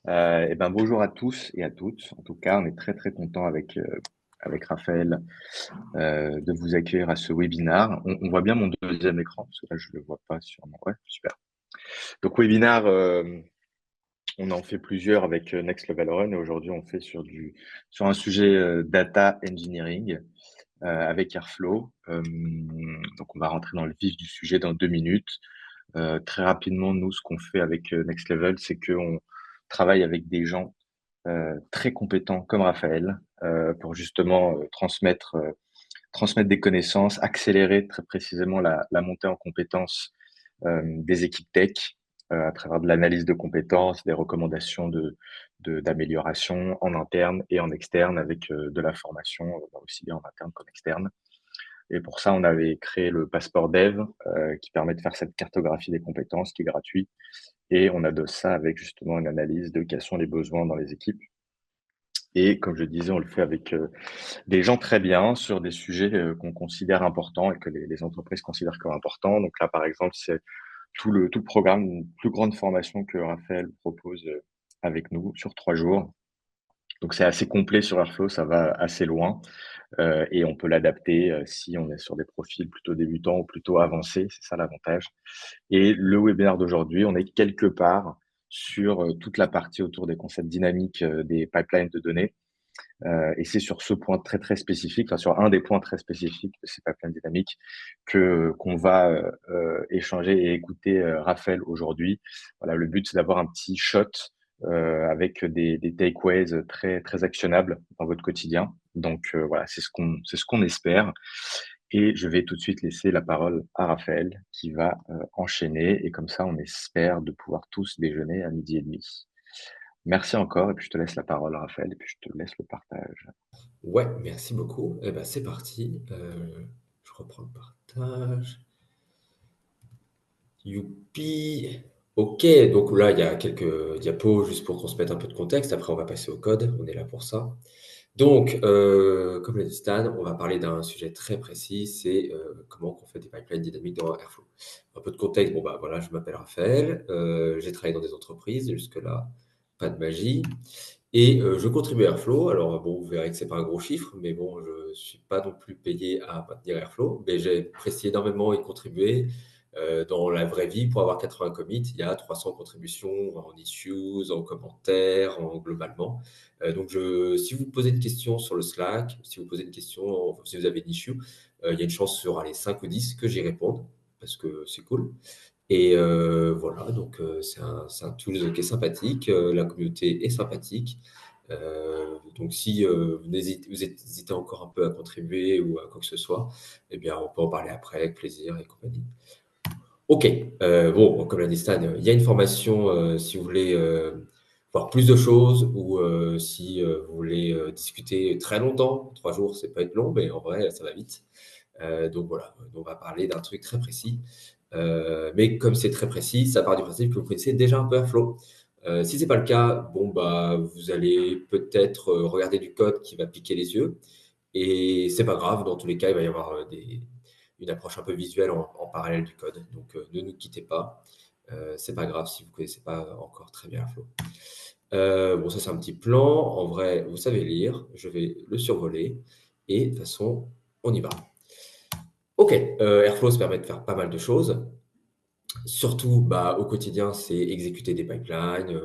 Et ben, bonjour à tous et à toutes. En tout cas, on est très, très content avec Raphaël, de vous accueillir à ce webinaire. On voit bien mon deuxième écran, parce que là, je le vois pas sur mon ouais, super. Donc webinaire, on en fait plusieurs avec, Next Level Run et aujourd'hui, on fait sur un sujet, data engineering, avec Airflow. Donc on va rentrer dans le vif du sujet dans 2 minutes. Très rapidement, nous, ce qu'on fait avec, Next Level, c'est qu'on travaille avec des gens très compétent comme Raphaël, pour justement, transmettre des connaissances, accélérer très précisément la montée en compétences, des équipes tech, à travers de l'analyse de compétences, des recommandations d'amélioration en interne et en externe avec, de la formation, aussi bien en interne qu'en externe. Et pour ça, on avait créé le passeport dev, qui permet de faire cette cartographie des compétences qui est gratuit et on adosse ça avec justement une analyse de quels sont les besoins dans les équipes. Et comme je disais, on le fait avec, des gens très bien sur des sujets, qu'on considère importants et que les entreprises considèrent comme importants. Donc là, par exemple, c'est tout le programme, une plus grande formation que Raphaël propose, avec nous sur 3 jours. Donc c'est assez complet sur Airflow, ça va assez loin, et on peut l'adapter, si on est sur des profils plutôt débutants ou plutôt avancés, c'est ça l'avantage. Et le webinaire d'aujourd'hui, on est quelque part sur, toute la partie autour des concepts dynamiques, des pipelines de données. Et c'est sur ce point très, très spécifique, enfin sur un des points très spécifiques de ces pipelines dynamiques qu'on va, échanger et écouter, Raphaël aujourd'hui. Voilà, le but, c'est d'avoir un petit shot, avec des takeaways très, très actionnables dans votre quotidien. Donc, voilà, c'est ce qu'on espère et je vais tout de suite laisser la parole à Raphaël qui va, enchaîner et comme ça, on espère de pouvoir tous déjeuner à 12h30. Merci encore et puis je te laisse la parole, Raphaël, et puis je te laisse le partage. Ouais, merci beaucoup. Eh ben, c'est parti. Je reprends le partage. Youpi. Ok, donc là, il y a quelques diapos juste pour qu'on se mette un peu de contexte. Après, on va passer au code. On est là pour ça. Donc, comme l'a dit Stan, on va parler d'un sujet très précis, c'est comment on fait des pipelines dynamiques dans Airflow. Un peu de contexte, bon bah voilà, je m'appelle Raphaël, j'ai travaillé dans des entreprises, jusque-là, pas de magie. Et je contribue à Airflow. Alors bon, vous verrez que c'est pas un gros chiffre, mais bon, je suis pas non plus payé à maintenir Airflow, mais j'ai apprécié énormément y contribuer. Dans la vraie vie, pour avoir 80 commits, il y a 300 contributions en issues, en commentaires, en globalement. Donc, si vous posez une question sur le Slack, si vous posez une question, si vous avez une issue, il y a une chance sur les 5 ou 10 que j'y réponde, parce que c'est cool. Et voilà, donc c'est un tool qui est sympathique, la communauté est sympathique. Donc si vous hésitez encore un peu à contribuer ou à quoi que ce soit, eh bien on peut en parler après avec plaisir et compagnie. Ok, bon, comme l'a dit Stan, il y a une formation si vous voulez voir plus de choses ou si vous voulez discuter très longtemps. 3 jours, c'est pas être long, mais en vrai, ça va vite. Donc voilà, on va parler d'un truc très précis. Mais comme c'est très précis, ça part du principe que vous connaissez déjà un peu Airflow. Si ce n'est pas le cas, bon, bah, vous allez peut-être regarder du code qui va piquer les yeux. Et c'est pas grave, dans tous les cas, il va y avoir une approche un peu visuelle en parallèle du code. Donc ne nous quittez pas. C'est pas grave si vous ne connaissez pas encore très bien Airflow. Bon, ça c'est un petit plan. En vrai, vous savez lire. Je vais le survoler. Et de toute façon, on y va. Ok, Airflow, ça permet de faire pas mal de choses. Surtout, bah, au quotidien, c'est exécuter des pipelines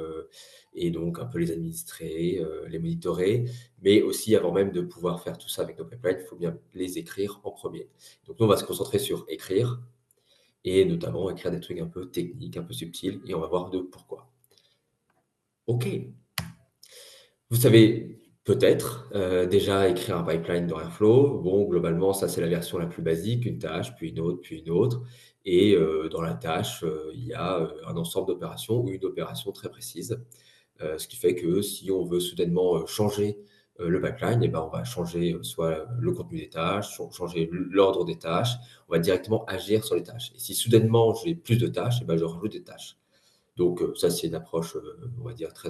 et donc un peu les administrer, les monitorer. Mais aussi, avant même de pouvoir faire tout ça avec nos pipelines, il faut bien les écrire en premier. Donc nous, on va se concentrer sur écrire et notamment écrire des trucs un peu techniques, un peu subtils et on va voir de pourquoi. Ok, vous savez peut-être déjà écrire un pipeline dans Airflow. Bon, globalement, ça, c'est la version la plus basique, une tâche, puis une autre, puis une autre. Et dans la tâche, il y a un ensemble d'opérations ou une opération très précise. Ce qui fait que si on veut soudainement changer le pipeline, eh ben, on va changer soit le contenu des tâches, changer l'ordre des tâches. On va directement agir sur les tâches. Et si soudainement j'ai plus de tâches, eh ben, je rajoute des tâches. Donc ça, c'est une approche, on va dire, très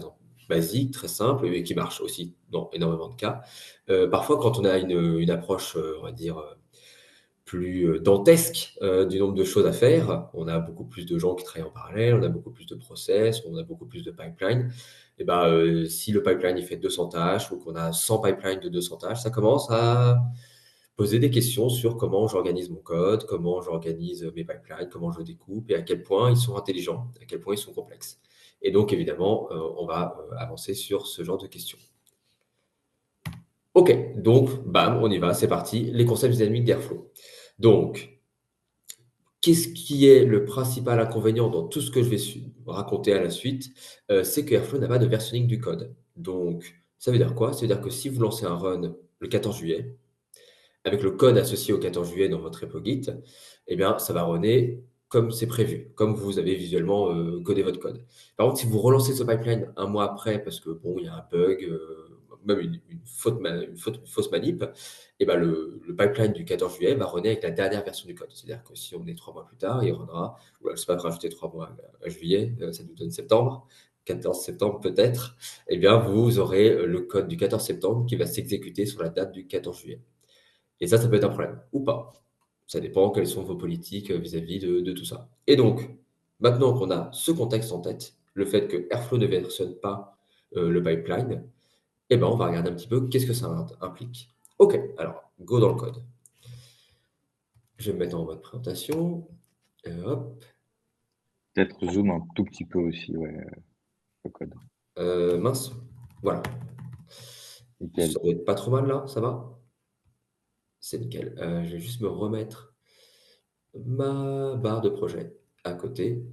basique, très simple et qui marche aussi dans énormément de cas. Parfois, quand on a une approche, on va dire, plus dantesque du nombre de choses à faire. On a beaucoup plus de gens qui travaillent en parallèle, on a beaucoup plus de process, on a beaucoup plus de pipelines. Et ben, si le pipeline il fait 200 tâches ou qu'on a 100 pipelines de 200 tâches, ça commence à poser des questions sur comment j'organise mon code, comment j'organise mes pipelines, comment je découpe et à quel point ils sont intelligents, à quel point ils sont complexes. Et donc, évidemment, on va avancer sur ce genre de questions. OK, donc, bam, on y va, c'est parti. Les concepts dynamiques d'Airflow. Donc, qu'est-ce qui est le principal inconvénient dans tout ce que je vais raconter à la suite? C'est que Airflow n'a pas de versionning du code. Donc, ça veut dire quoi? Ça veut dire que si vous lancez un run le 14 juillet, avec le code associé au 14 juillet dans votre repo Git, eh bien, ça va runner comme c'est prévu, comme vous avez visuellement codé votre code. Par contre, si vous relancez ce pipeline un mois après, parce que bon, il y a un bug, même une fausse manip, eh ben, le pipeline du 14 juillet va runner avec la dernière version du code. C'est-à-dire que si on est 3 mois plus tard, il runnera, ou c'est pas de rajouter 3 mois à juillet, ça nous donne septembre, 14 septembre peut-être, eh bien, vous aurez le code du 14 septembre qui va s'exécuter sur la date du 14 juillet. Et ça peut être un problème ou pas. Ça dépend quelles sont vos politiques vis-à-vis de tout ça. Et donc, maintenant qu'on a ce contexte en tête, le fait que Airflow ne versionne pas le pipeline, eh ben, on va regarder un petit peu qu'est-ce que ça implique. OK, alors, go dans le code. Je vais me mettre en mode présentation. Hop. Peut-être zoom un tout petit peu aussi, ouais, le code. Mince. Voilà. Nickel. Ça doit être pas trop mal là, ça va? C'est nickel. Je vais juste me remettre ma barre de projet à côté.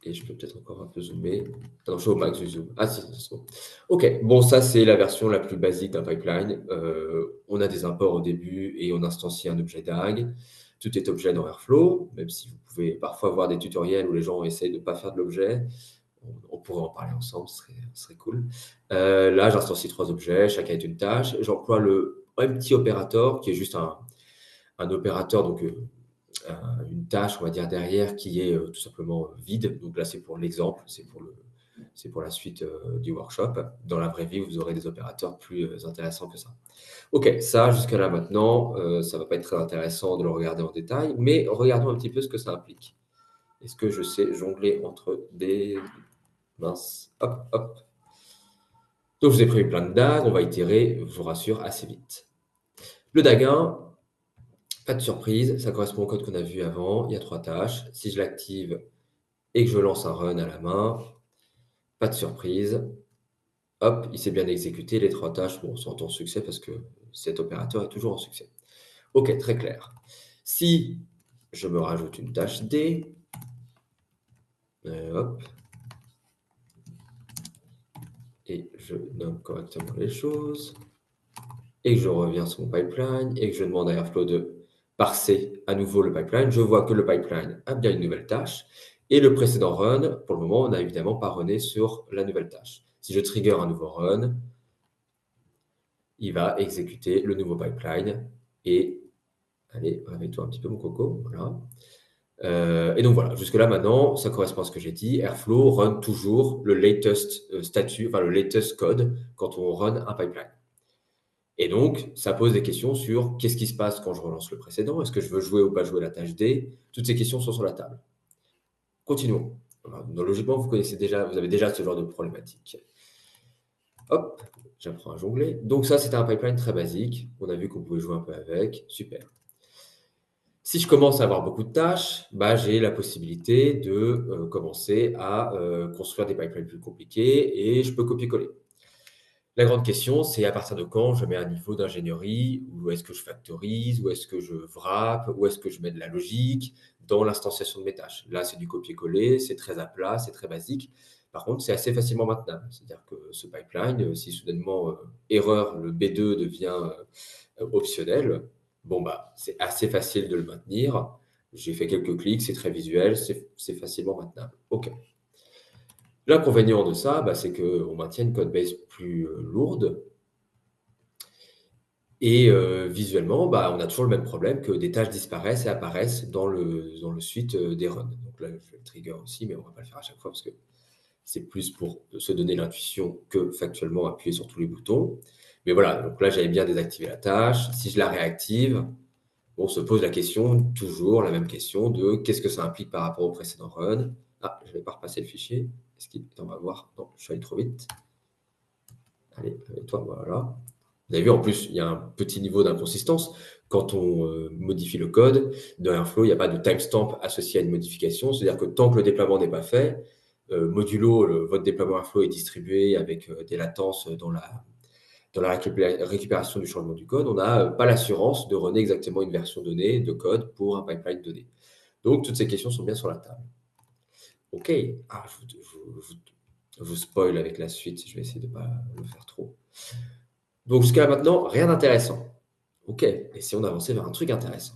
Et je peux peut-être encore un peu zoomer. Ah non, je suis au max du zoom. Ah si, c'est bon. OK, bon, ça, c'est la version la plus basique d'un pipeline. On a des imports au début et on instancie un objet DAG. Tout est objet dans Airflow, même si vous pouvez parfois voir des tutoriels où les gens essayent de ne pas faire de l'objet. On pourrait en parler ensemble, ce serait cool. Là, j'instancie 3 objets, chacun est une tâche. J'emploie le empty operator, qui est juste un opérateur, donc une tâche, on va dire, derrière qui est tout simplement vide. Donc là, c'est pour l'exemple, c'est pour la suite du workshop. Dans la vraie vie, vous aurez des opérateurs plus intéressants que ça. OK, ça, jusqu'à là maintenant, ça ne va pas être très intéressant de le regarder en détail, mais regardons un petit peu ce que ça implique. Est-ce que je sais jongler entre des... Mince, hop, hop. Donc, je vous ai prévu plein de DAG, on va itérer, je vous rassure, assez vite. Le DAG 1, pas de surprise, ça correspond au code qu'on a vu avant. Il y a 3 tâches. Si je l'active et que je lance un run à la main, pas de surprise. Hop, il s'est bien exécuté. Les 3 tâches sont en succès parce que cet opérateur est toujours en succès. OK, très clair. Si je me rajoute une tâche D, hop, et je nomme correctement les choses, et que je reviens sur mon pipeline, et que je demande à Airflow de parser à nouveau le pipeline, je vois que le pipeline a bien une nouvelle tâche. Et le précédent run, pour le moment, on n'a évidemment pas runné sur la nouvelle tâche. Si je trigger un nouveau run, il va exécuter le nouveau pipeline. Et, allez, réveille-toi un petit peu, mon coco. Voilà. Et donc voilà, jusque-là maintenant, ça correspond à ce que j'ai dit. Airflow run toujours le latest statut, enfin le latest code quand on run un pipeline. Et donc, ça pose des questions sur qu'est-ce qui se passe quand je relance le précédent? Est-ce que je veux jouer ou pas jouer la tâche D? Toutes ces questions sont sur la table. Continuons. Donc, logiquement, vous avez déjà ce genre de problématique. Hop, j'apprends à jongler. Donc ça, c'était un pipeline très basique. On a vu qu'on pouvait jouer un peu avec. Super. Si je commence à avoir beaucoup de tâches, bah, j'ai la possibilité de commencer à construire des pipelines plus compliqués et je peux copier-coller. La grande question, c'est à partir de quand je mets un niveau d'ingénierie, où est-ce que je factorise, où est-ce que je wrap, où est-ce que je mets de la logique dans l'instanciation de mes tâches. Là, c'est du copier-coller, c'est très à plat, c'est très basique. Par contre, c'est assez facilement maintenable. C'est-à-dire que ce pipeline, si soudainement, erreur, le B2 devient optionnel, bon, bah, c'est assez facile de le maintenir. J'ai fait quelques clics, c'est très visuel, c'est facilement maintenable. OK. L'inconvénient de ça, bah, c'est qu'on maintient une code base plus lourde et visuellement, bah, on a toujours le même problème que des tâches disparaissent et apparaissent dans le suite des runs. Donc là, je fais le trigger aussi, mais on ne va pas le faire à chaque fois parce que c'est plus pour se donner l'intuition que factuellement appuyer sur tous les boutons. Mais voilà, donc là, j'avais bien désactivé la tâche. Si je la réactive, on se pose la question, toujours la même question de qu'est-ce que ça implique par rapport au précédent run. Ah, je ne vais pas repasser le fichier. On va voir. Non, je suis allé trop vite. Allez, et toi, voilà. Vous avez vu, en plus, il y a un petit niveau d'inconsistance. Quand on modifie le code, dans Airflow, il n'y a pas de timestamp associé à une modification. C'est-à-dire que tant que le déploiement n'est pas fait, modulo, votre déploiement Airflow est distribué avec des latences dans la récupération du changement du code. On n'a pas l'assurance de runner exactement une version donnée de code pour un pipeline donné. Donc, toutes ces questions sont bien sur la table. OK. Ah, je vous spoil avec la suite. Je vais essayer de ne pas le faire trop. Donc, jusqu'à maintenant, rien d'intéressant. OK. Essayons d'avancer vers un truc intéressant.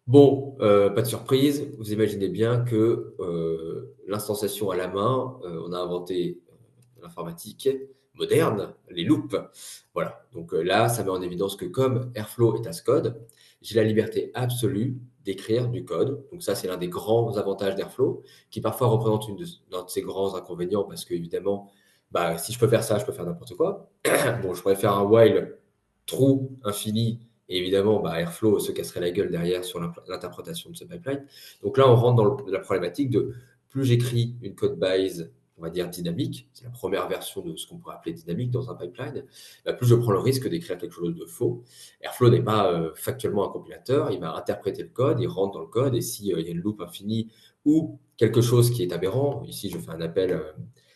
Bon, pas de surprise. Vous imaginez bien que l'instanciation à la main, on a inventé l'informatique moderne, les loops. Voilà. Donc là, ça met en évidence que comme Airflow est as code, j'ai la liberté absolue d'écrire du code. Donc ça, c'est l'un des grands avantages d'Airflow, qui parfois représente l'un de ses grands inconvénients, parce qu'évidemment, bah, si je peux faire ça, je peux faire n'importe quoi. Bon, je pourrais faire un while true infini, et évidemment, bah, Airflow se casserait la gueule derrière sur l'interprétation de ce pipeline. Donc là, on rentre dans la problématique de plus j'écris une code base, on va dire dynamique, c'est la première version de ce qu'on pourrait appeler dynamique dans un pipeline, bah, plus je prends le risque d'écrire quelque chose de faux. Airflow n'est pas factuellement un compilateur, il va interpréter le code, il rentre dans le code, et s'il y a une loop infinie ou quelque chose qui est aberrant, ici je fais un appel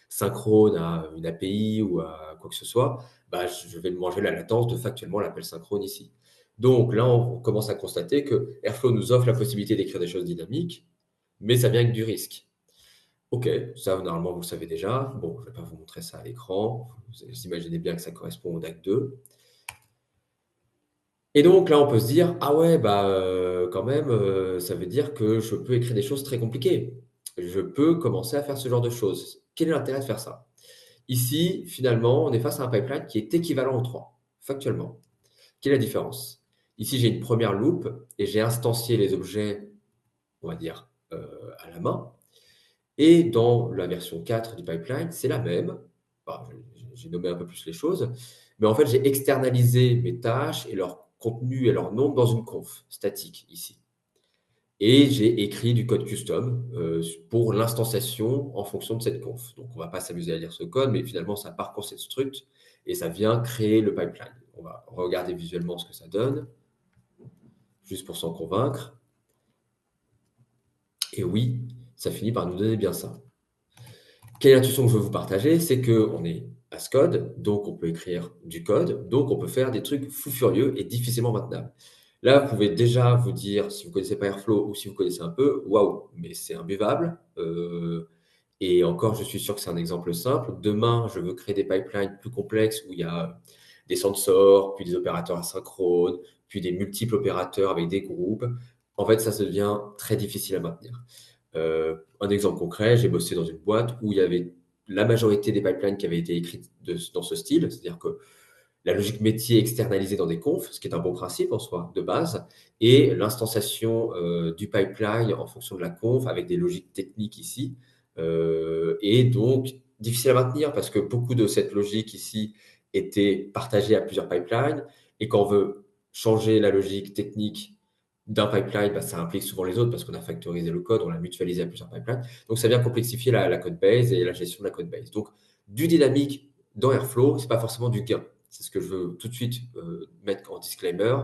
synchrone à une API ou à quoi que ce soit, bah, je vais manger la latence de factuellement l'appel synchrone ici. Donc là, on commence à constater que Airflow nous offre la possibilité d'écrire des choses dynamiques, mais ça vient avec du risque. OK, ça, normalement, vous le savez déjà. Bon, je ne vais pas vous montrer ça à l'écran. Vous imaginez bien que ça correspond au DAC 2. Et donc là, on peut se dire, ah ouais, bah, quand même, ça veut dire que je peux écrire des choses très compliquées. Je peux commencer à faire ce genre de choses. Quel est l'intérêt de faire ça? Ici, finalement, on est face à un pipeline qui est équivalent aux 3, factuellement. Quelle est la différence? Ici, j'ai une première loop et j'ai instancié les objets, on va dire, à la main. Et dans la version 4 du pipeline, c'est la même. Bah, j'ai nommé un peu plus les choses. Mais en fait, j'ai externalisé mes tâches et leur contenu et leur nombre dans une conf statique ici. Et j'ai écrit du code custom pour l'instanciation en fonction de cette conf. Donc, on ne va pas s'amuser à lire ce code, mais finalement, ça parcourt cette struct et ça vient créer le pipeline. On va regarder visuellement ce que ça donne, juste pour s'en convaincre. Et oui, ça finit par nous donner bien ça. Quelle est l'intuition que je veux vous partager? C'est qu'on est as code, donc on peut écrire du code, donc on peut faire des trucs fous furieux et difficilement maintenables. Là, vous pouvez déjà vous dire, si vous ne connaissez pas Airflow ou si vous connaissez un peu, waouh, mais c'est imbuvable. Et encore, je suis sûr que c'est un exemple simple. Demain, je veux créer des pipelines plus complexes où il y a des sensors, puis des opérateurs asynchrones, puis des multiples opérateurs avec des groupes. En fait, ça se devient très difficile à maintenir. Un exemple concret, j'ai bossé dans une boîte où il y avait la majorité des pipelines qui avaient été écrites dans ce style, c'est-à-dire que la logique métier externalisée dans des confs, ce qui est un bon principe en soi, de base, et l'instanciation du pipeline en fonction de la conf avec des logiques techniques ici. Et donc, difficile à maintenir parce que beaucoup de cette logique ici était partagée à plusieurs pipelines. Et quand on veut changer la logique technique d'un pipeline, bah, ça implique souvent les autres parce qu'on a factorisé le code, on l'a mutualisé à plusieurs pipelines. Donc, ça vient complexifier la code base et la gestion de la code base. Donc, du dynamique dans Airflow, ce n'est pas forcément du gain. C'est ce que je veux tout de suite mettre en disclaimer.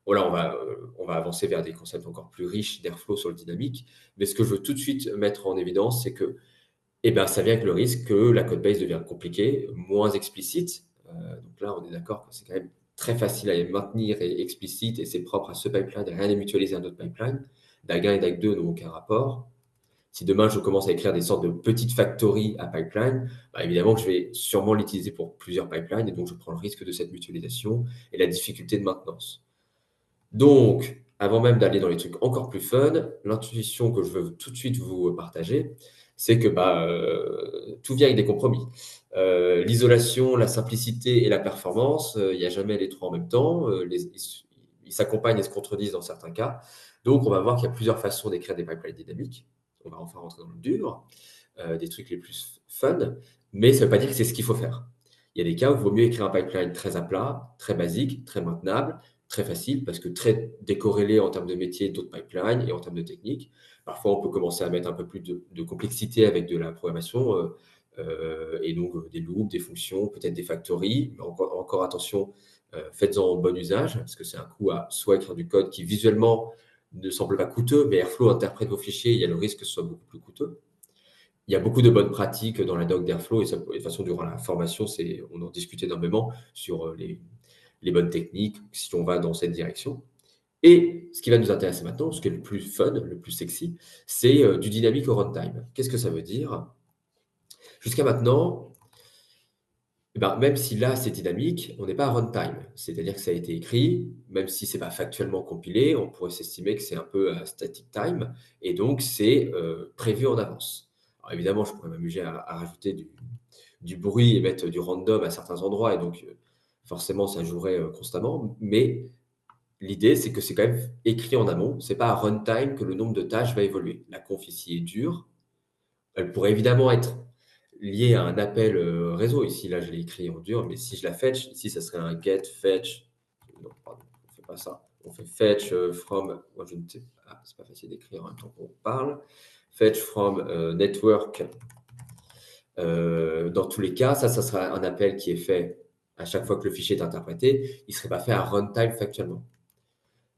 Voilà, on va avancer vers des concepts encore plus riches d'Airflow sur le dynamique. Mais ce que je veux tout de suite mettre en évidence, c'est que eh ben, ça vient avec le risque que la code base devient compliquée, moins explicite. Donc là, on est d'accord que c'est quand même très facile à maintenir et explicite et c'est propre à ce pipeline et rien n'est mutualisé à un autre pipeline. DAG 1 et DAG 2 n'ont aucun rapport. Si demain je commence à écrire des sortes de petites factories à pipeline, bah, évidemment que je vais sûrement l'utiliser pour plusieurs pipelines et donc je prends le risque de cette mutualisation et la difficulté de maintenance. Donc, avant même d'aller dans les trucs encore plus fun, l'intuition que je veux tout de suite vous partager, c'est que bah, tout vient avec des compromis. L'isolation, la simplicité et la performance, il n'y a jamais les trois en même temps. Ils s'accompagnent et se contredisent dans certains cas. Donc, on va voir qu'il y a plusieurs façons d'écrire des pipelines dynamiques. On va enfin rentrer dans le dur, des trucs les plus fun, mais ça ne veut pas dire que c'est ce qu'il faut faire. Il y a des cas où il vaut mieux écrire un pipeline très à plat, très basique, très maintenable, très facile parce que très décorrélé en termes de métier d'autres pipelines et en termes de technique. Parfois, on peut commencer à mettre un peu plus de complexité avec de la programmation et donc des loops, des fonctions, peut-être des factories. Mais encore attention, faites-en bon usage parce que c'est un coût à soit écrire du code qui visuellement ne semble pas coûteux, mais Airflow interprète vos fichiers, il y a le risque que ce soit beaucoup plus coûteux. Il y a beaucoup de bonnes pratiques dans la doc d'Airflow et de toute façon, durant la formation, on en discute énormément sur les bonnes techniques si on va dans cette direction. Et ce qui va nous intéresser maintenant, ce qui est le plus fun, le plus sexy, c'est du dynamique au runtime. Qu'est-ce que ça veut dire? Jusqu'à maintenant, même si là c'est dynamique, on n'est pas à runtime. C'est-à-dire que ça a été écrit, même si c'est pas factuellement compilé, on pourrait s'estimer que c'est un peu à static time, et donc c'est prévu en avance. Alors évidemment, je pourrais m'amuser à rajouter du bruit et mettre du random à certains endroits, et donc forcément ça jouerait constamment, mais l'idée c'est que c'est quand même écrit en amont, c'est pas à runtime que le nombre de tâches va évoluer. La conf ici est dure, elle pourrait évidemment être liée à un appel réseau. Ici, là, je l'ai écrit en dur, mais si je la fetch, ici, ça serait un get fetch. Non, pardon, on ne fait pas ça. On fait fetch from. Moi, je ne sais pas. Ah, c'est pas facile d'écrire en même temps qu'on parle. Fetch from network. Dans tous les cas, ça sera un appel qui est fait à chaque fois que le fichier est interprété. Il ne serait pas fait à runtime factuellement.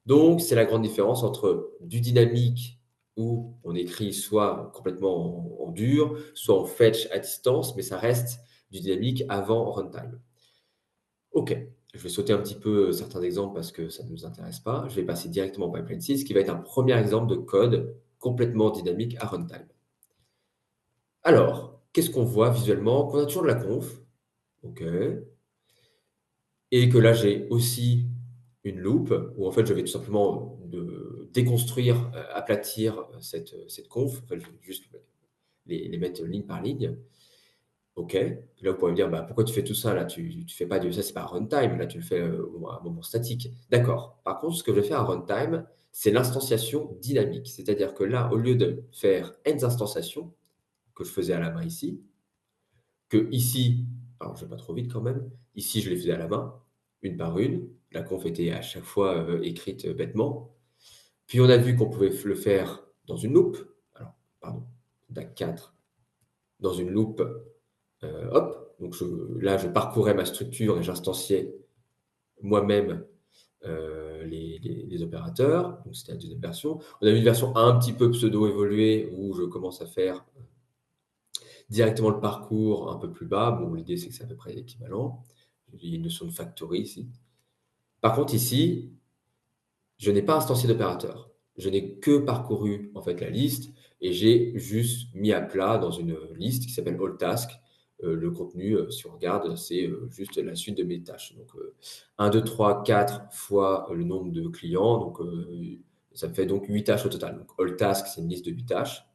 Donc, c'est la grande différence entre du dynamique où on écrit soit complètement en dur, soit en fetch à distance, mais ça reste du dynamique avant runtime. OK, je vais sauter un petit peu certains exemples parce que ça ne nous intéresse pas. Je vais passer directement au pipeline 6, qui va être un premier exemple de code complètement dynamique à runtime. Alors, qu'est-ce qu'on voit visuellement? Qu'on a toujours de la conf, OK, et que là, j'ai aussi une loupe où en fait, je vais tout simplement déconstruire, aplatir cette conf. En fait, je vais juste les mettre ligne par ligne. OK. Puis là, vous pourrez me dire, bah, pourquoi tu fais tout ça là? Tu fais pas ça, c'est pas runtime, là, tu le fais à un moment statique. D'accord. Par contre, ce que je vais faire à runtime, c'est l'instanciation dynamique. C'est-à-dire que là, au lieu de faire n instanciations, que je faisais à la main ici, que ici, alors je vais pas trop vite quand même, ici, je les faisais à la main, une par une. La conf était à chaque fois écrite bêtement. Puis on a vu qu'on pouvait le faire dans une loupe. Alors, pardon, DAC 4, dans une loupe, hop. Donc là, je parcourais ma structure et j'instanciais moi-même les opérateurs. Donc c'était la deuxième version. On a eu une version un petit peu pseudo-évoluée où je commence à faire directement le parcours un peu plus bas. Bon, l'idée, c'est que c'est à peu près équivalent. Il y a une notion de factory ici. Par contre, ici, je n'ai pas instancié d'opérateur. Je n'ai que parcouru en fait la liste et j'ai juste mis à plat dans une liste qui s'appelle all task. Le contenu, si on regarde, c'est juste la suite de mes tâches. Donc 1, 2, 3, 4 fois le nombre de clients. Donc ça me fait donc 8 tâches au total. Donc all task, c'est une liste de 8 tâches.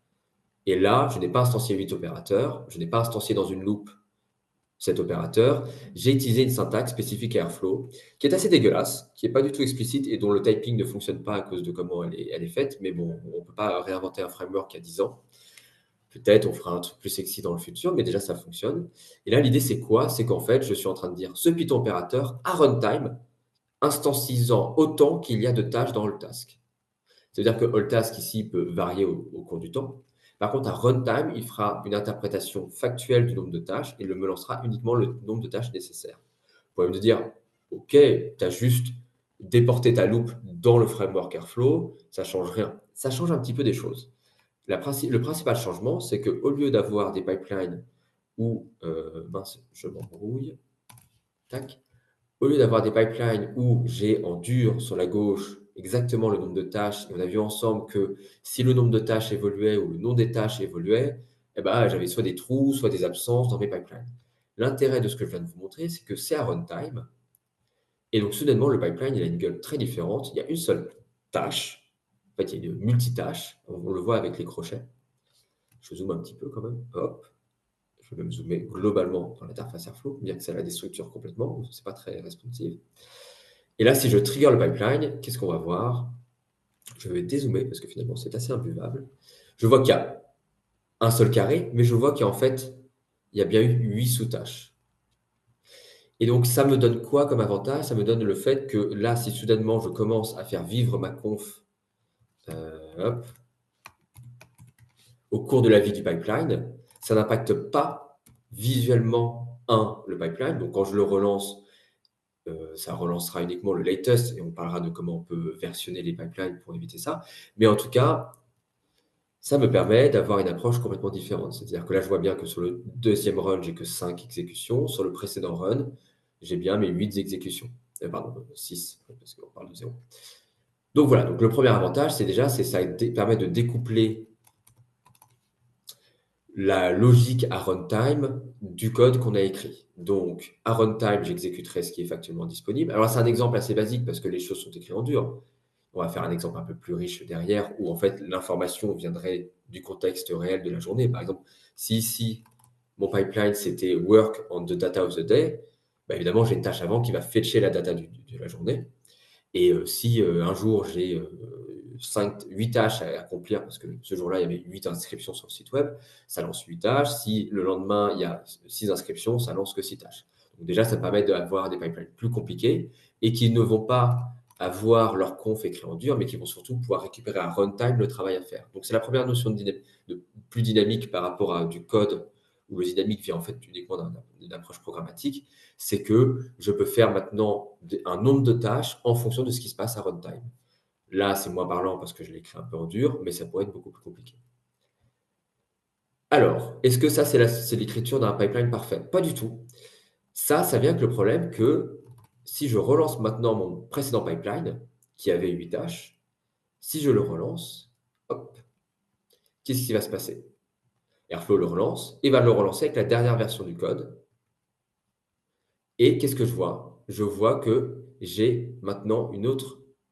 Et là, je n'ai pas instancié 8 opérateurs. Je n'ai pas instancié dans une loupe cet opérateur, j'ai utilisé une syntaxe spécifique à Airflow qui est assez dégueulasse, qui n'est pas du tout explicite et dont le typing ne fonctionne pas à cause de comment elle est faite. Mais bon, on ne peut pas réinventer un framework il y a 10 ans. Peut-être on fera un truc plus sexy dans le futur, mais déjà ça fonctionne. Et là, l'idée, c'est quoi? C'est qu'en fait, je suis en train de dire ce Python opérateur à runtime, instancisant autant qu'il y a de tâches dans AllTask. C'est-à-dire que AllTask ici peut varier au cours du temps. Par contre, à runtime, il fera une interprétation factuelle du nombre de tâches et me lancera uniquement le nombre de tâches nécessaires. Vous pouvez me dire, OK, tu as juste déporté ta loupe dans le framework Airflow, ça ne change rien. Ça change un petit peu des choses. Le principal changement, c'est qu'au lieu d'avoir des pipelines où, mince, je m'embrouille, tac, au lieu d'avoir des pipelines où j'ai en dur sur la gauche exactement le nombre de tâches, et on a vu ensemble que si le nombre de tâches évoluait ou le nom des tâches évoluait, eh ben, j'avais soit des trous, soit des absences dans mes pipelines. L'intérêt de ce que je viens de vous montrer, c'est que c'est à runtime. Et donc, soudainement, le pipeline, il a une gueule très différente. Il y a une seule tâche. En fait, il y a une multitâche. On le voit avec les crochets. Je zoome un petit peu quand même. Hop. Je vais même zoomer globalement dans l'interface Airflow, bien que ça la déstructure complètement. Ce n'est pas très responsive. Et là, si je trigger le pipeline, qu'est-ce qu'on va voir? Je vais dézoomer parce que finalement, c'est assez imbuvable. Je vois qu'il y a un seul carré, mais je vois qu'en fait, il y a bien eu 8 sous-tâches. Et donc, ça me donne quoi comme avantage? Ça me donne le fait que là, si soudainement je commence à faire vivre ma conf, hop, au cours de la vie du pipeline, ça n'impacte pas visuellement, le pipeline. Donc, quand je le relance, ça relancera uniquement le latest et on parlera de comment on peut versionner les pipelines pour éviter ça. Mais en tout cas, ça me permet d'avoir une approche complètement différente. C'est-à-dire que là, je vois bien que sur le deuxième run, j'ai que 5 exécutions. Sur le précédent run, j'ai bien mes 8 exécutions. Pardon, 6, parce qu'on parle de 0. Donc voilà, donc le premier avantage, c'est ça permet de découpler la logique à runtime du code qu'on a écrit. Donc, à runtime, j'exécuterai ce qui est factuellement disponible. Alors, c'est un exemple assez basique parce que les choses sont écrites en dur. On va faire un exemple un peu plus riche derrière où, en fait, l'information viendrait du contexte réel de la journée. Par exemple, si ici, mon pipeline, c'était work on the data of the day, bah, évidemment, j'ai une tâche avant qui va fetcher la data de la journée. Et si un jour, j'ai 8 tâches à accomplir, parce que ce jour-là, il y avait 8 inscriptions sur le site web, ça lance 8 tâches. Si le lendemain, il y a 6 inscriptions, ça lance que 6 tâches. Donc déjà, ça permet d'avoir des pipelines plus compliqués et qui ne vont pas avoir leur conf écrit en dur, mais qui vont surtout pouvoir récupérer à runtime le travail à faire. Donc c'est la première notion de plus dynamique par rapport à du code, où le dynamique vient en fait uniquement d'une approche programmatique, c'est que je peux faire maintenant un nombre de tâches en fonction de ce qui se passe à runtime. Là, c'est moins parlant parce que je l'écris un peu en dur, mais ça pourrait être beaucoup plus compliqué. Alors, est-ce que ça, c'est l'écriture d'un pipeline parfait? Pas du tout. Ça vient avec le problème que si je relance maintenant mon précédent pipeline, qui avait 8 tâches, si je le relance, hop, qu'est-ce qui va se passer? Airflow le relance et va le relancer avec la dernière version du code. Et qu'est-ce que je vois? Je vois que j'ai maintenant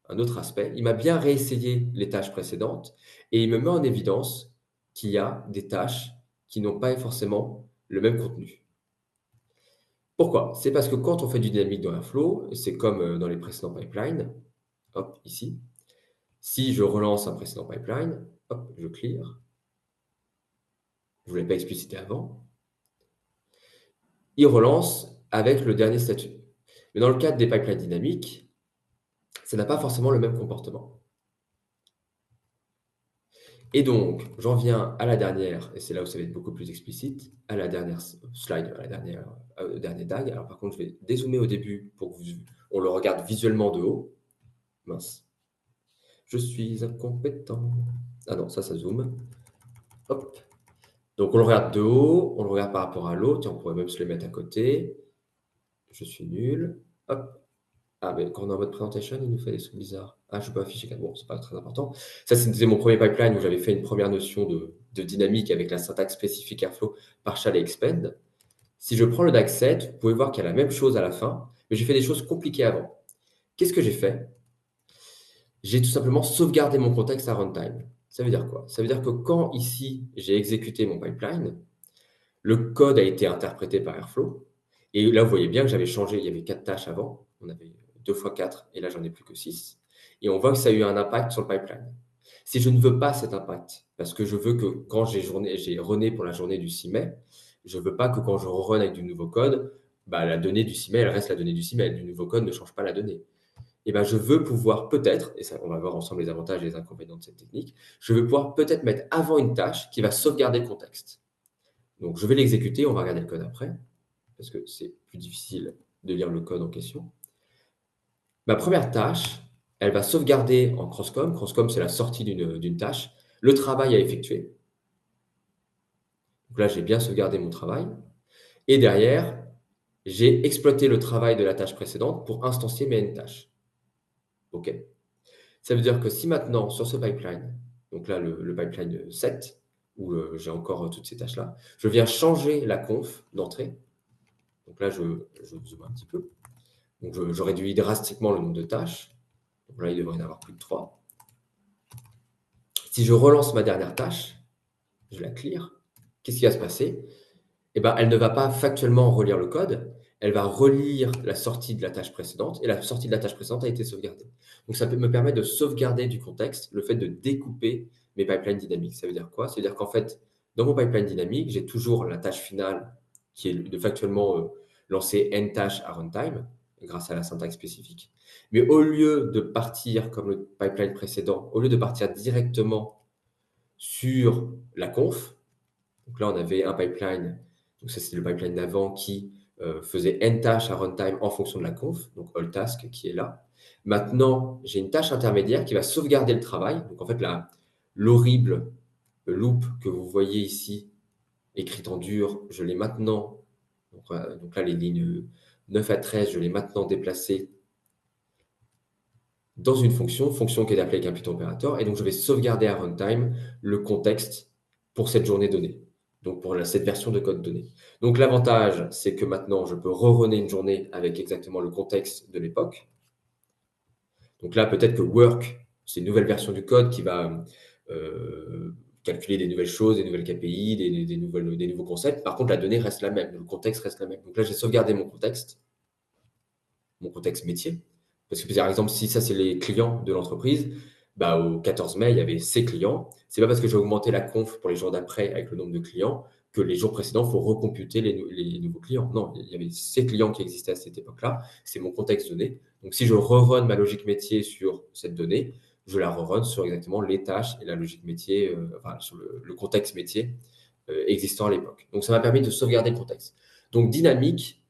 un autre aspect. Il m'a bien réessayé les tâches précédentes et il me met en évidence qu'il y a des tâches qui n'ont pas forcément le même contenu. Pourquoi? C'est parce que quand on fait du dynamique dans Airflow, c'est comme dans les précédents pipelines, hop, ici. Si je relance un précédent pipeline, hop, je clear. Je ne vous l'ai pas explicité avant. Il relance avec le dernier statut. Mais dans le cadre des pipelines dynamiques, ça n'a pas forcément le même comportement. Et donc, j'en viens à la dernière, et c'est là où ça va être beaucoup plus explicite, à la dernière slide, à la dernier tag. Alors par contre, je vais dézoomer au début pour on le regarde visuellement de haut. Mince. Je suis incompétent. Ah non, ça zoome. Hop. Donc on le regarde de haut, on le regarde par rapport à l'autre, et on pourrait même se les mettre à côté. Je suis nul. Hop. Ah, mais quand on est en mode présentation, il nous fait des trucs bizarres. Ah, je ne peux pas afficher 4. Bon, c'est pas très important. Ça, c'était mon premier pipeline où j'avais fait une première notion de dynamique avec la syntaxe spécifique Airflow, partial et expand. Si je prends le DAG 7, vous pouvez voir qu'il y a la même chose à la fin, mais j'ai fait des choses compliquées avant. Qu'est-ce que j'ai fait? J'ai tout simplement sauvegardé mon contexte à runtime. Ça veut dire quoi? Ça veut dire que quand ici, j'ai exécuté mon pipeline, le code a été interprété par Airflow. Et là, vous voyez bien que j'avais changé. Il y avait 4 tâches avant. On avait 2 fois 4 et là, j'en ai plus que 6. Et on voit que ça a eu un impact sur le pipeline. Si je ne veux pas cet impact, parce que je veux que quand j'ai runné pour la journée du 6 mai, je ne veux pas que quand je run avec du nouveau code, bah, la donnée du 6 mai, elle reste la donnée du 6 mai. Du nouveau code ne change pas la donnée. Et ben, je veux pouvoir peut-être, et ça, on va voir ensemble les avantages et les inconvénients de cette technique, je veux pouvoir peut-être mettre avant une tâche qui va sauvegarder le contexte. Donc, je vais l'exécuter, on va regarder le code après, parce que c'est plus difficile de lire le code en question. Ma première tâche, elle va sauvegarder en crosscom. Crosscom, c'est la sortie d'une tâche. Le travail à effectuer. Donc là, j'ai bien sauvegardé mon travail. Et derrière, j'ai exploité le travail de la tâche précédente pour instancier mes n tâches. OK. Ça veut dire que si maintenant, sur ce pipeline, donc là, le pipeline 7, où j'ai encore toutes ces tâches-là, je viens changer la conf d'entrée. Donc là, je zoome un petit peu. Donc, je réduis drastiquement le nombre de tâches. Donc là, il devrait y en avoir plus de 3. Si je relance ma dernière tâche, je la clear, qu'est-ce qui va se passer? Eh ben, elle ne va pas factuellement relire le code, elle va relire la sortie de la tâche précédente, et la sortie de la tâche précédente a été sauvegardée. Donc, ça me permet de sauvegarder du contexte le fait de découper mes pipelines dynamiques. Ça veut dire quoi? Ça veut dire qu'en fait, dans mon pipeline dynamique, j'ai toujours la tâche finale qui est factuellement lancer n tâches à runtime grâce à la syntaxe spécifique. Mais au lieu de partir comme le pipeline précédent, au lieu de partir directement sur la conf, donc là, on avait un pipeline, donc ça, c'est le pipeline d'avant qui faisait n tâches à runtime en fonction de la conf, donc all task qui est là. Maintenant, j'ai une tâche intermédiaire qui va sauvegarder le travail. Donc en fait, l'horrible loop que vous voyez ici, écrite en dur, je l'ai maintenant, donc là, les lignes 9 à 13, je l'ai maintenant déplacé dans une fonction qui est appelée avec un Python opérateur, et donc je vais sauvegarder à runtime le contexte pour cette journée donnée, donc pour cette version de code donnée. Donc l'avantage, c'est que maintenant, je peux re-runner une journée avec exactement le contexte de l'époque. Donc là, peut-être que work, c'est une nouvelle version du code qui va calculer des nouvelles choses, des nouvelles KPI, des nouveaux concepts. Par contre, la donnée reste la même, le contexte reste la même. Donc là, j'ai sauvegardé mon contexte métier. Parce que, par exemple, si ça, c'est les clients de l'entreprise, bah, au 14 mai, il y avait ces clients. C'est pas parce que j'ai augmenté la conf pour les jours d'après avec le nombre de clients que les jours précédents, il faut recomputer les nouveaux clients. Non, il y avait ces clients qui existaient à cette époque-là. C'est mon contexte donné. Donc, si je rerun ma logique métier sur cette donnée, je la rerun sur exactement les tâches et la logique métier, enfin, sur le contexte métier existant à l'époque. Donc, ça m'a permis de sauvegarder le contexte. Donc, dynamique,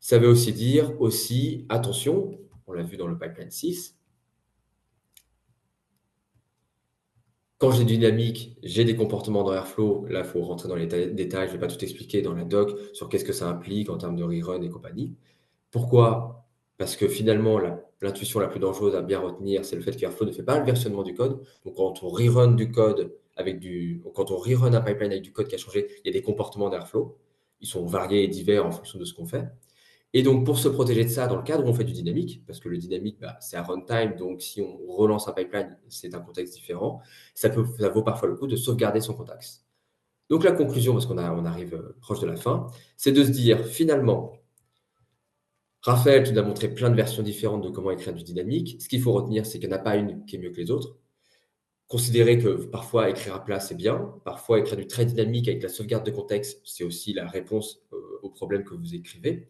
ça veut aussi dire aussi, attention, on l'a vu dans le pipeline 6, quand j'ai dynamique, j'ai des comportements dans Airflow, là, il faut rentrer dans les détails, je ne vais pas tout expliquer dans la doc sur qu'est-ce que ça implique en termes de rerun et compagnie. Pourquoi? Parce que finalement, l'intuition la plus dangereuse à bien retenir, c'est le fait qu'Airflow ne fait pas le versionnement du code. Donc, quand on rerun du code quand on rerun un pipeline avec du code qui a changé, il y a des comportements d'Airflow. Ils sont variés et divers en fonction de ce qu'on fait. Et donc, pour se protéger de ça, dans le cadre où on fait du dynamique, parce que le dynamique, bah, c'est à runtime, donc si on relance un pipeline, c'est un contexte différent, ça vaut parfois le coup de sauvegarder son contexte. Donc, la conclusion, parce on arrive proche de la fin, c'est de se dire, finalement, Raphaël, tu nous as montré plein de versions différentes de comment écrire du dynamique. Ce qu'il faut retenir, c'est qu'il n'y en a pas une qui est mieux que les autres. Considérez que parfois écrire à plat, c'est bien. Parfois, écrire du très dynamique avec la sauvegarde de contexte, c'est aussi la réponse au problème que vous écrivez.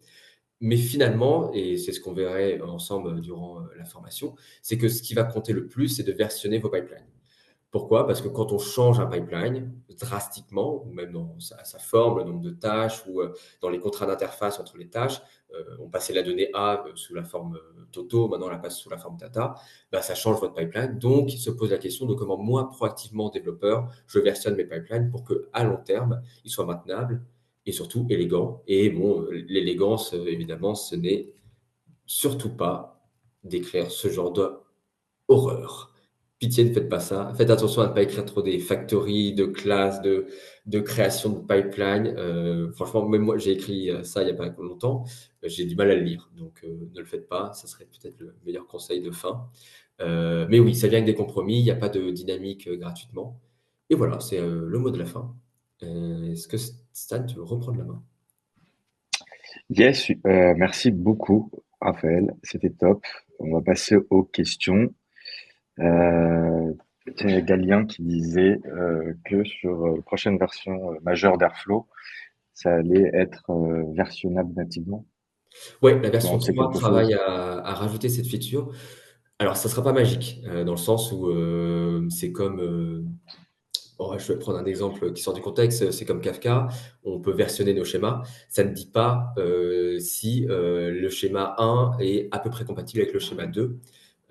Mais finalement, et c'est ce qu'on verrait ensemble durant la formation, c'est que ce qui va compter le plus, c'est de versionner vos pipelines. Pourquoi? Parce que quand on change un pipeline drastiquement, ou même dans sa forme, le nombre de tâches, ou dans les contrats d'interface entre les tâches, on passait la donnée A sous la forme Toto, maintenant on la passe sous la forme Data, bah, ça change votre pipeline. Donc, il se pose la question de comment moi, proactivement, développeur, je versionne mes pipelines pour qu'à long terme, ils soient maintenables et surtout élégants. Et bon, l'élégance, évidemment, ce n'est surtout pas d'écrire ce genre d'horreur. Pitié, ne faites pas ça. Faites attention à ne pas écrire trop des factories, de classes, de création de pipeline. Franchement, même moi, j'ai écrit ça il n'y a pas longtemps. J'ai du mal à le lire. Donc, ne le faites pas. Ça serait peut-être le meilleur conseil de fin. Mais oui, ça vient avec des compromis. Il n'y a pas de dynamique gratuitement. Et voilà, c'est le mot de la fin. Est-ce que Stan, tu veux reprendre la main? Yes, merci beaucoup, Raphaël. C'était top. On va passer aux questions. Euh, Tiens, Galien qui disait que sur la prochaine version majeure d'Airflow, ça allait être versionnable nativement. Ouais, la Tu peux version en dire 3 quelque chose? travaille à rajouter cette feature. Alors, ça ne sera pas magique, dans le sens où c'est comme, je vais prendre un exemple qui sort du contexte, c'est comme Kafka, on peut versionner nos schémas. Ça ne dit pas si le schéma 1 est à peu près compatible avec le schéma 2.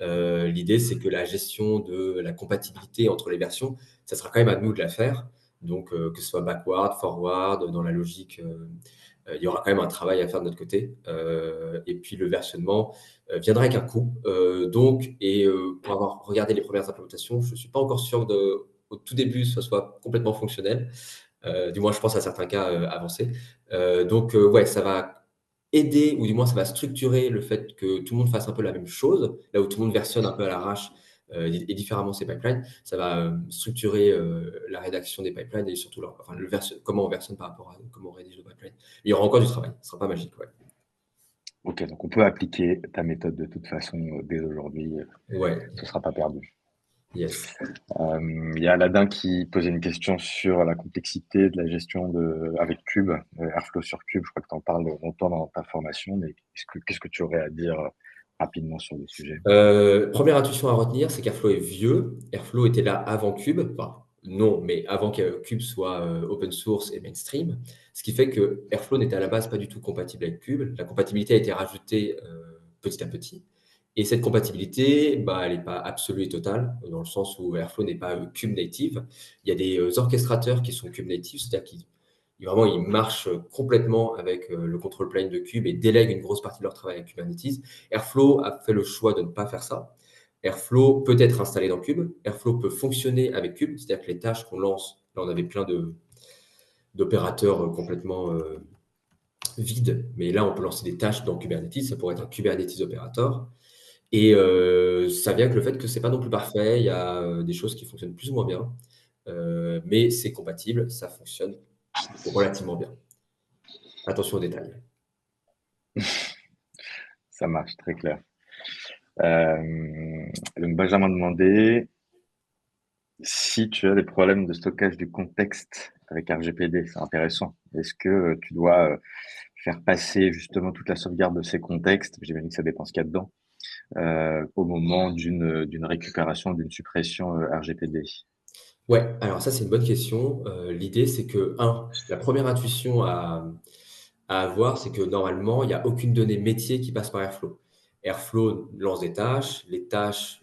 L'idée, c'est que la gestion de la compatibilité entre les versions, ça sera quand même à nous de la faire. Donc, que ce soit backward, forward, dans la logique, il y aura quand même un travail à faire de notre côté. Et puis, le versionnement viendra avec un coût. Pour avoir regardé les premières implémentations, je ne suis pas encore sûr au tout début, ça soit complètement fonctionnel. Du moins, je pense à certains cas avancés. Ouais, ça va aider, ou du moins ça va structurer le fait que tout le monde fasse un peu la même chose, là où tout le monde versionne un peu à l'arrache et différemment ses pipelines, ça va structurer la rédaction des pipelines et surtout comment on versionne par rapport à comment on rédige le pipeline. Il y aura encore du travail, ce ne sera pas magique. Ouais. Ok, donc on peut appliquer ta méthode de toute façon dès aujourd'hui. Ouais. Ce sera pas perdu. Yes. Il y a Aladdin qui posait une question sur la complexité de la gestion avec Cube, Airflow sur Cube. Je crois que tu en parles longtemps dans ta formation, mais qu'est-ce que tu aurais à dire rapidement sur le sujet? Première intuition à retenir, c'est qu'Airflow est vieux. Airflow était là avant Cube. Enfin, non, mais avant que Cube soit open source et mainstream. Ce qui fait que Airflow n'était à la base pas du tout compatible avec Cube. La compatibilité a été rajoutée petit à petit. Et cette compatibilité, bah, elle n'est pas absolue et totale, dans le sens où Airflow n'est pas Cube native. Il y a des orchestrateurs qui sont Cube native, c'est-à-dire qu'ils vraiment, ils marchent complètement avec le control plane de Cube et délèguent une grosse partie de leur travail à Kubernetes. Airflow a fait le choix de ne pas faire ça. Airflow peut être installé dans Cube. Airflow peut fonctionner avec Cube, c'est-à-dire que les tâches qu'on lance, là on avait plein d'opérateurs complètement vides, mais là on peut lancer des tâches dans Kubernetes, ça pourrait être un Kubernetes opérateur. Et ça vient avec le fait que c'est pas non plus parfait, il y a des choses qui fonctionnent plus ou moins bien, mais c'est compatible, ça fonctionne relativement bien. Attention aux détails. Ça marche, très clair. Donc Benjamin demandait si tu as des problèmes de stockage du contexte avec RGPD, c'est intéressant. Est-ce que tu dois faire passer justement toute la sauvegarde de ces contextes, j'imagine que ça dépend ce qu'il y a dedans, au moment d'une récupération, d'une suppression RGPD? Ouais, alors ça, c'est une bonne question. L'idée, c'est que, la première intuition à avoir, c'est que normalement, il n'y a aucune donnée métier qui passe par Airflow. Airflow lance des tâches, les tâches,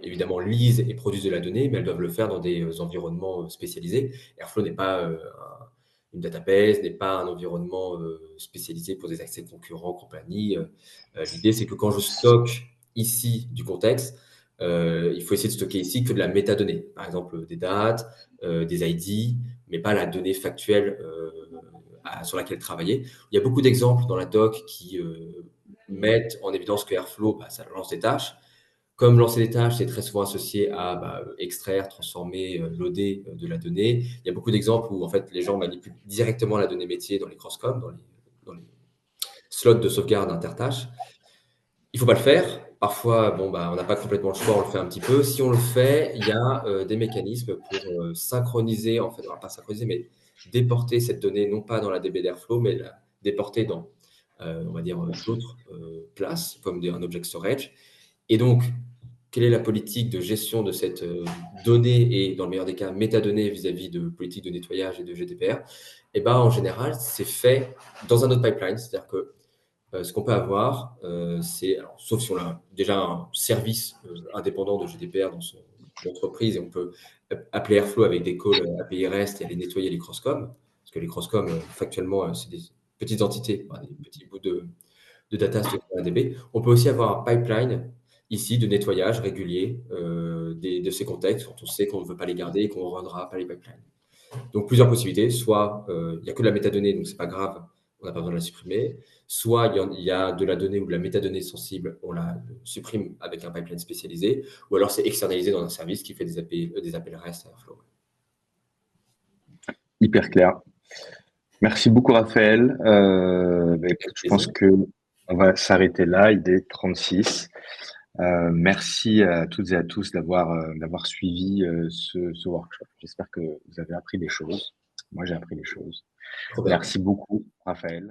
évidemment, lisent et produisent de la donnée, mais elles doivent le faire dans des environnements spécialisés. Airflow n'est pas une database, n'est pas un environnement spécialisé pour des accès concurrents, compagnie. L'idée, c'est que quand je stocke ici du contexte, il faut essayer de stocker ici que de la métadonnée, par exemple des dates, des ID, mais pas la donnée factuelle sur laquelle travailler. Il y a beaucoup d'exemples dans la doc qui mettent en évidence que Airflow, bah, ça lance des tâches. Comme lancer des tâches, c'est très souvent associé à extraire, transformer, loader de la donnée. Il y a beaucoup d'exemples où en fait, les gens manipulent directement la donnée métier dans les cross-com, dans les slots de sauvegarde intertâches. Il ne faut pas le faire. Parfois, bon, bah, on n'a pas complètement le choix, on le fait un petit peu. Si on le fait, il y a des mécanismes pour synchroniser, en fait, alors pas synchroniser, mais déporter cette donnée, non pas dans la DB d'Airflow, mais la déporter dans, on va dire, d'autres places, comme un object storage. Et donc, quelle est la politique de gestion de cette donnée et, dans le meilleur des cas, métadonnée vis-à-vis de politique de nettoyage et de GDPR? Eh ben, en général, c'est fait dans un autre pipeline. C'est-à-dire que ce qu'on peut avoir, c'est, alors, sauf si on a déjà un service indépendant de GDPR dans son entreprise et on peut appeler Airflow avec des calls API REST et aller nettoyer les cross-com, parce que les cross-com, factuellement, c'est des petites entités, enfin, des petits bouts de data stockés dans la DB. On peut aussi avoir un pipeline ici de nettoyage régulier de ces contextes quand on sait qu'on ne veut pas les garder et qu'on ne rendra pas les pipelines. Donc, plusieurs possibilités. Soit il n'y a que de la métadonnée, donc ce n'est pas grave, on n'a pas besoin de la supprimer. Soit il y a de la donnée ou de la métadonnée sensible, on la supprime avec un pipeline spécialisé. Ou alors c'est externalisé dans un service qui fait des appels REST à Airflow. Hyper clair. Merci beaucoup, Raphaël. Écoute, je pense que on va s'arrêter là. Il est 36. Merci à toutes et à tous d'avoir suivi ce workshop. J'espère que vous avez appris des choses. Moi, j'ai appris des choses. Trop bien. Merci beaucoup, Raphaël.